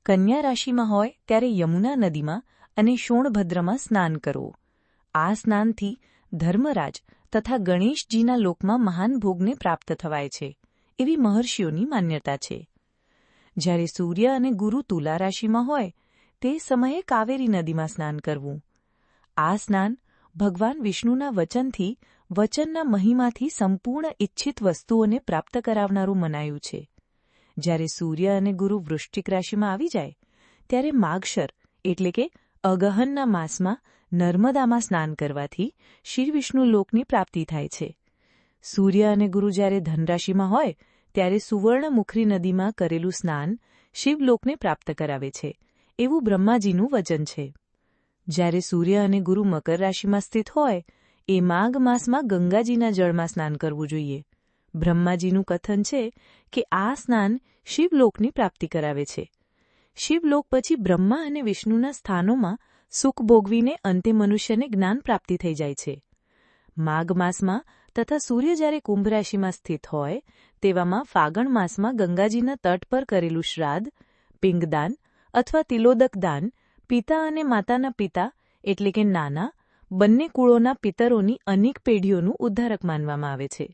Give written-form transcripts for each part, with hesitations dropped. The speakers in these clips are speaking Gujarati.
કન્યા રાશિમાં હોય ત્યારે યમુના નદીમાં અને શોણભદ્રમાં સ્નાન કરો. આ સ્નાનથી ધર્મરાજ તથા ગણેશજીના લોકમાં મહાન ભોગને પ્રાપ્ત થવાય છે, એવી મહર્ષિઓની માન્યતા છે. જ્યારે સૂર્ય અને ગુરુ તુલા રાશિમાં હોય તે સમયે કાવેરી નદીમાં સ્નાન કરવું. આ સ્નાન ભગવાન વિષ્ણુના વચનથી વચનના મહિમાથી સંપૂર્ણ ઇચ્છિત વસ્તુઓને પ્રાપ્ત કરાવનારું મનાયું છે. જ્યારે સૂર્ય અને ગુરુ વૃશ્ચિક રાશિમાં આવી જાય ત્યારે માગશર એટલે કે અગહનના માસમાં નર્મદામાં સ્નાન કરવાથી શ્રીવિષ્ણુ લોકની પ્રાપ્તિ થાય છે. સૂર્ય અને ગુરુ જ્યારે ધનરાશિમાં હોય ત્યારે સુવર્ણમુખરી નદીમાં કરેલું સ્નાન શિવલોકને પ્રાપ્ત કરાવે છે, એવું બ્રહ્માજીનું વચન છે. જ્યારે સૂર્ય અને ગુરુ મકર રાશિમાં સ્થિત હોય એ માઘ માસમાં ગંગાજીના જળમાં સ્નાન કરવું જોઈએ. બ્રહ્માજીનું કથન છે કે આ સ્નાન શિવલોકની પ્રાપ્તિ કરાવે છે. શિવલોક પછી બ્રહ્મા અને વિષ્ણુના સ્થાનોમાં સુખ ભોગવીને અંતે મનુષ્યને જ્ઞાન પ્રાપ્તિ થઈ જાય છે. માઘ માસમાં તથા સૂર્ય જ્યારે કુંભ રાશિમાં સ્થિત હોય તેવામાં ફાગણ માસમાં ગંગાજીના તટ પર કરેલું શ્રાદ્ધ, પિંગદાન અથવા તિલોદક દાન પિતા અને માતાના પિતા એટલે કે નાના બંને કુળોના પિતરોની અનેક પેઢીઓનું ઉદ્ધારક માનવામાં આવે છે.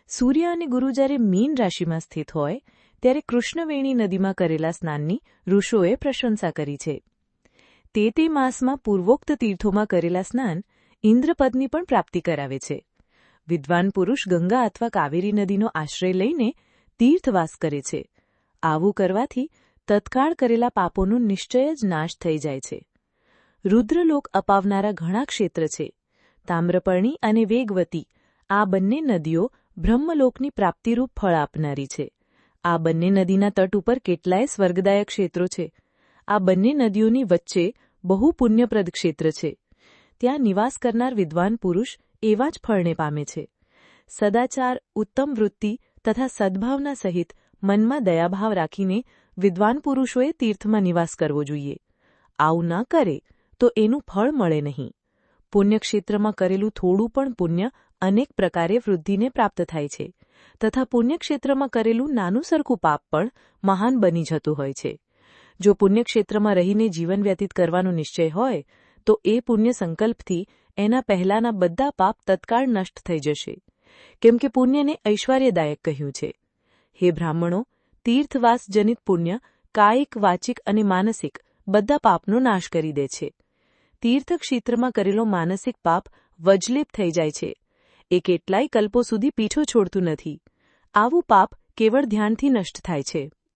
સૂર્ય અને ગુરુ જ્યારે મીન રાશિમાં સ્થિત હોય ત્યારે કૃષ્ણવેણી નદીમાં કરેલા સ્નાનની ઋષોએ પ્રશંસા કરી છે. તે માસમાં પૂર્વોક્ત તીર્થોમાં કરેલા સ્નાન ઇન્દ્રપદની પણ પ્રાપ્તિ કરાવે છે. વિદ્વાન પુરુષ ગંગા અથવા કાવેરી નદીનો આશ્રય લઈને તીર્થવાસ કરે છે. આવું કરવાથી તત્કાળ કરેલા પાપોનો નિશ્ચય જ નાશ થઈ જાય છે. રુદ્રલોક અપાવનારા ઘણા ક્ષેત્ર છે. તામ્રપર્ણી અને વેગવતી આ બંને નદીઓ બ્રહ્મલોકની પ્રાપ્તિરૂપ ફળ આપનારી છે. આ બંને નદીના તટ ઉપર કેટલાય સ્વર્ગદાયક ક્ષેત્રો છે. આ બંને નદીઓની વચ્ચે બહુ પુણ્યપ્રદ ક્ષેત્ર છે. ત્યાં નિવાસ કરનાર વિદ્વાન પુરુષ એવા જ ફળને પામે છે. સદાચાર, ઉત્તમ વૃત્તિ તથા સદ્ભાવના સહિત મનમાં દયાભાવ રાખીને વિદ્વાન પુરુષોએ તીર્થમાં નિવાસ કરવો જોઈએ. આવું ન કરે તો એનું ફળ મળે નહીં. પુણ્યક્ષેત્રમાં કરેલું થોડું પણ પુણ્ય અનેક પ્રકારે વૃદ્ધિને પ્રાપ્ત થાય છે તથા પુણ્યક્ષેત્રમાં કરેલું નાનું સરખું પાપ પણ મહાન બની જતું હોય છે. જો પુણ્યક્ષેત્રમાં રહીને જીવન વ્યતીત કરવાનો નિશ્ચય હોય તો એ પુણ્ય સંકલ્પથી એના પહેલાંના બધા પાપ તત્કાળ નષ્ટ થઈ જશે, કેમ કે પુણ્યને ઐશ્વર્યદાયક કહ્યું છે. હે બ્રાહ્મણો, તીર્થવાસ જનિત પુણ્ય કાયિક, વાચિક અને માનસિક બધા પાપનો નાશ કરી દે છે. તીર્થક્ષેત્રમાં કરેલો માનસિક પાપ વજલિત થઈ જાય છે. એ કેટલાય કલ્પો સુધી પીછો છોડતું નથી. આવું પાપ કેવળ ધ્યાનથી નષ્ટ થાય છે.